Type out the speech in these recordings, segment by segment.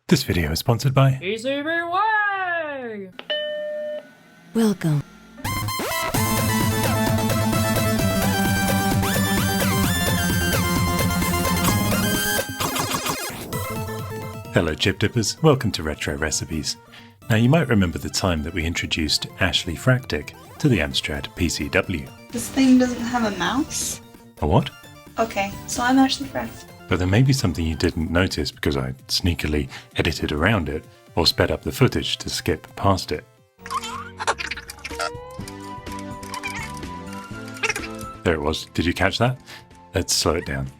This video is sponsored by PCW! Welcome. Hello Chip Dippers, welcome to Retro Recipes. Now you might remember the time that we introduced Ashleyfractic to the Amstrad PCW. This thing doesn't have a mouse? A what? Okay, so I'm Ashleyfractic. But there may be something you didn't notice because I sneakily edited around it or sped up the footage to skip past it. There it was. Did you catch that? Let's slow it down.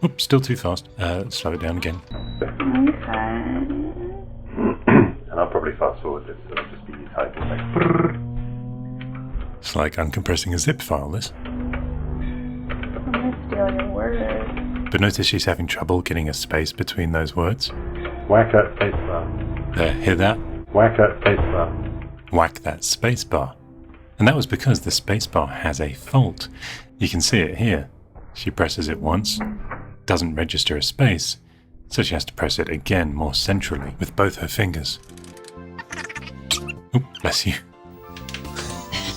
Oops, still too fast. Slow it down again. Okay. And I'll probably fast forward this, so it'll just be typing like... It's like uncompressing a zip file, this. I'm gonna steal your word. But notice she's having trouble getting a space between those words. Whack that spacebar. There, hear that? Whack that spacebar. Whack that spacebar. And that was because the spacebar has a fault. You can see it here. She presses it once, doesn't register a space, so she has to press it again more centrally with both her fingers. Oop, bless you.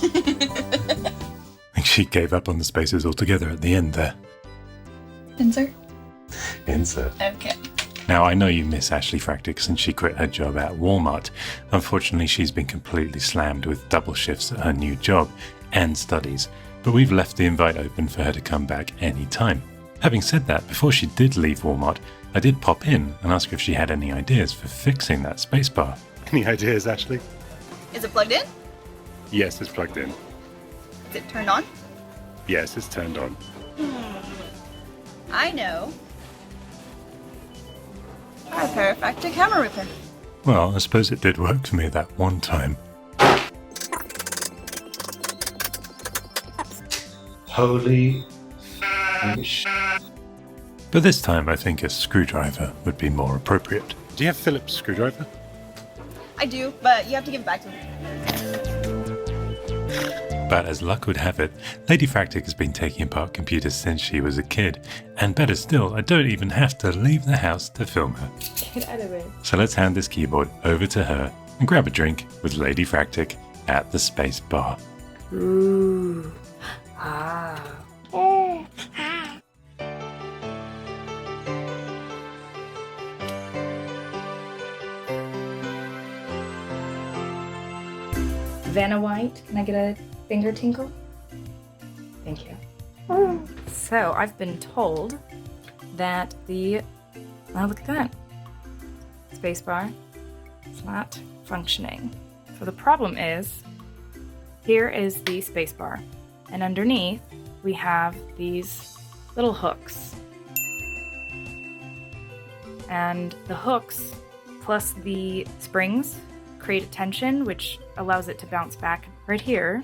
I think she gave up on the spaces altogether at the end there. Insert? Insert. Okay. Now, I know you miss Ashleyfractic since she quit her job at Walmart. Unfortunately, she's been completely slammed with double shifts at her new job and studies, but we've left the invite open for her to come back any time. Having said that, before she did leave Walmart, I did pop in and ask if she had any ideas for fixing that spacebar. Any ideas, Ashley? Is it plugged in? Yes, it's plugged in. Is it turned on? Yes, it's turned on. I know. Our Perifractic hammer ripper. Well, I suppose it did work for me that one time. Holy But this time I think a screwdriver would be more appropriate. Do you have Phillips screwdriver? I do, but you have to give it back to me. But as luck would have it, Ladyfractic has been taking apart computers since she was a kid. And better still, I don't even have to leave the house to film her. Get out of it. So let's hand this keyboard over to her and grab a drink with Ladyfractic at the Spacebar. Ooh. Ah. Vanna White, can I get a finger tinkle? Thank you. So I've been told that oh, look at that. Spacebar is not functioning. So the problem is, here is the spacebar, and underneath we have these little hooks. And the hooks plus the springs create a tension which allows it to bounce back. Right here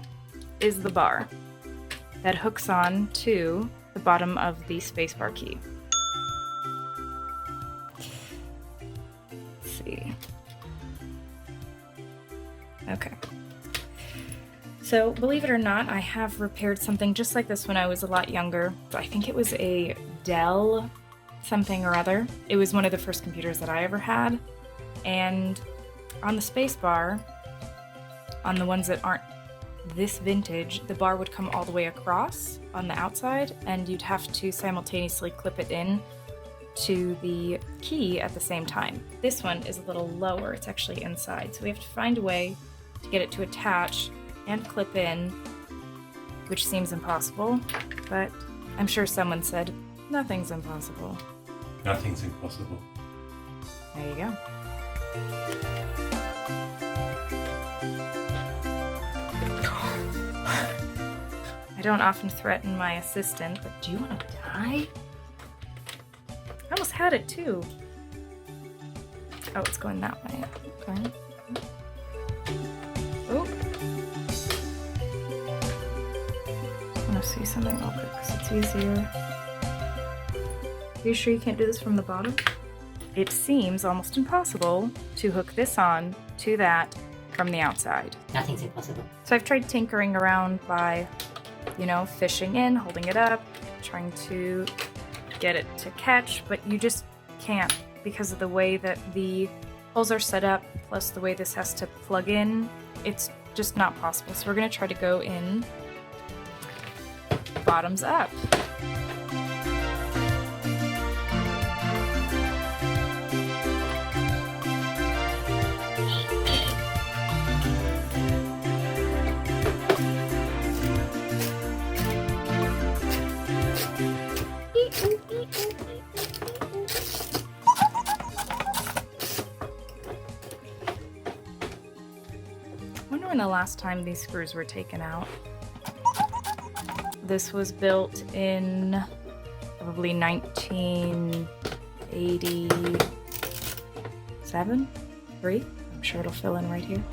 is the bar that hooks on to the bottom of the spacebar key. Let's see. Okay. So, believe it or not, I have repaired something just like this when I was a lot younger. I think it was a Dell something or other. It was one of the first computers that I ever had. And on the spacebar, on the ones that aren't this vintage, the bar would come all the way across on the outside, and you'd have to simultaneously clip it in to the key at the same time. This one is a little lower, it's actually inside, so we have to find a way to get it to attach and clip in, which seems impossible, but I'm sure someone said, nothing's impossible. Nothing's impossible. There you go. I don't often threaten my assistant, but do you want to die? I almost had it too. Oh, it's going that way. Okay. Oh. I want to see something real quick because it's easier. Are you sure you can't do this from the bottom? It seems almost impossible to hook this on to that from the outside. Nothing's impossible. So I've tried tinkering around by, fishing in, holding it up, trying to get it to catch, but you just can't because of the way that the holes are set up, plus the way this has to plug in. It's just not possible. So we're going to try to go in bottoms up. When the last time these screws were taken out. This was built in probably 1987, 3. I'm sure it'll fill in right here.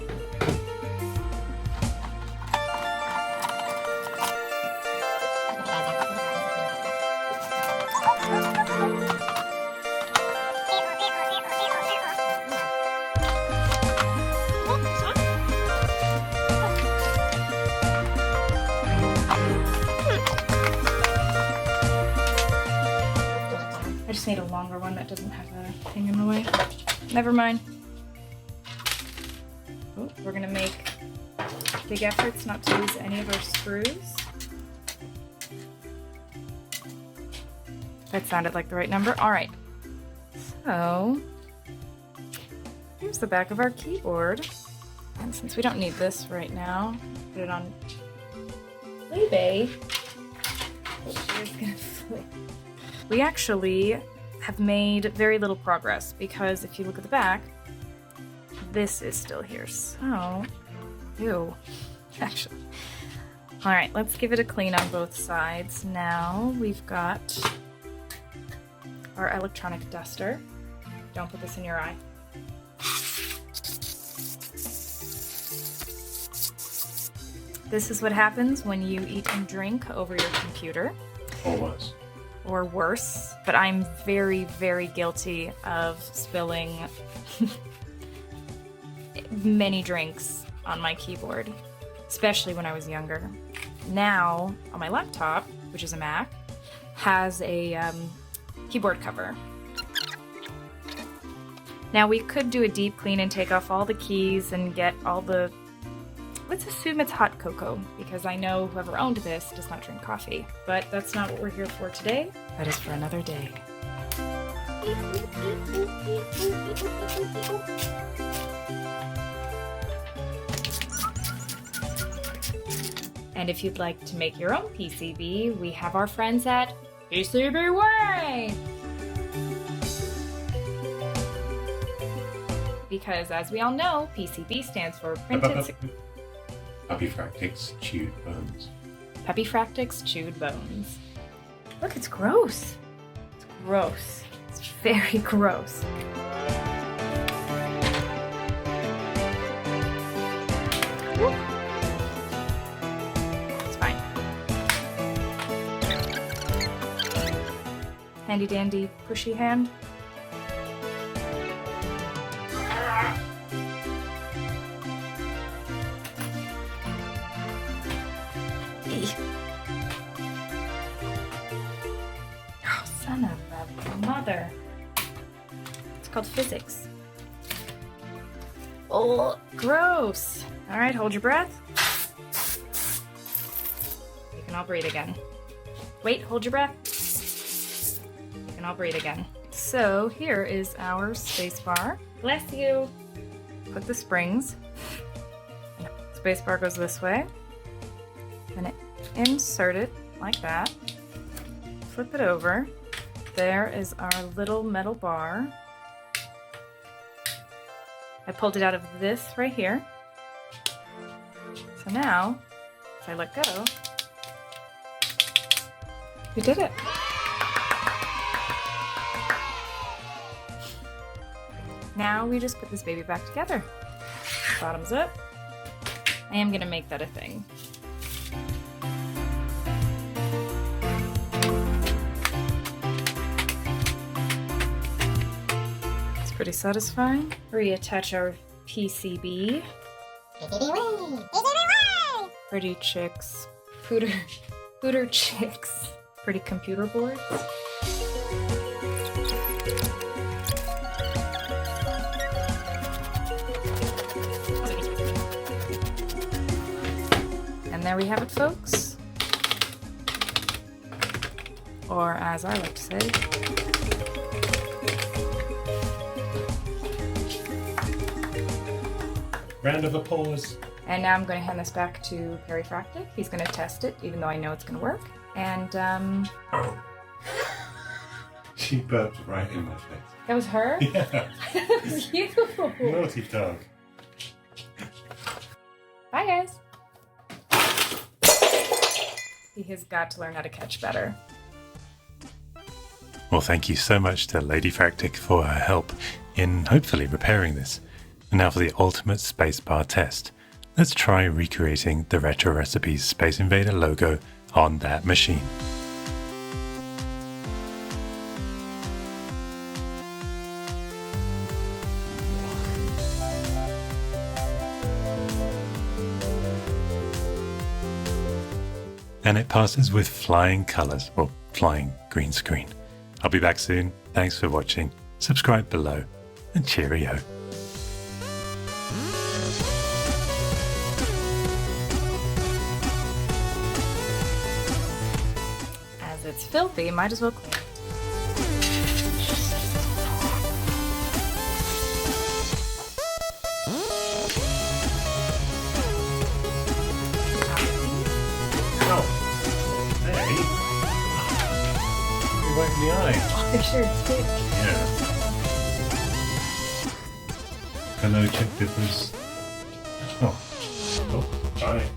I just need a longer one that doesn't have a thing in the way. Never mind. Oh, we're gonna make big efforts not to lose any of our screws. That sounded like the right number. All right. So here's the back of our keyboard. And since we don't need this right now, put it on eBay. We actually have made very little progress because if you look at the back, this is still here. So, ew, actually. All right, let's give it a clean on both sides. Now we've got our electronic duster. Don't put this in your eye. This is what happens when you eat and drink over your computer. Or worse. Or worse, but I'm very, very guilty of spilling many drinks on my keyboard, especially when I was younger. Now, on my laptop, which is a Mac, has a keyboard cover. Now, we could do a deep clean and take off all the keys and get all the... Let's assume it's hot cocoa, because I know whoever owned this does not drink coffee. But that's not what we're here for today. That is for another day. And if you'd like to make your own PCB, we have our friends at PCB Way! Because as we all know, PCB stands for printed... Puppyfractic's chewed bones. Puppyfractic's chewed bones. Look, it's gross. It's gross. It's very gross. Woo. It's fine. Handy dandy pushy hand. Oh, son of a mother. It's called physics. Oh, gross. All right, hold your breath. You can all breathe again. Wait, hold your breath. You can all breathe again. So here is our spacebar. Bless you. Put the springs. Spacebar goes this way. And insert it like that. Flip it over. There is our little metal bar. I pulled it out of this right here. So now, if I let go, we did it. Now we just put this baby back together. Bottoms up. I am gonna make that a thing. It's pretty satisfying. Reattach our PCB. Pretty chicks. Pooter chicks. Pretty computer boards. there we have it, folks. Or as I like to say, Round of applause. and now I'm going to hand this back to Perifractic. He's going to test it, even though I know it's going to work. And She burped right in my face. that was her? Yeah. That was you! Naughty dog. Bye, guys. He has got to learn how to catch better. Well, thank you so much to Ladyfractic for her help in hopefully repairing this. And now for the ultimate Spacebar test. Let's try recreating the Retro Recipes Space Invader logo on that machine. And it passes with flying colours, or flying green screen. I'll be back soon. Thanks for watching. Subscribe below, and cheerio. As it's filthy, might as well clean it. Oh, hey. You're right in the eye. I sure did. Yeah. Hello, check dippers. Oh, bye.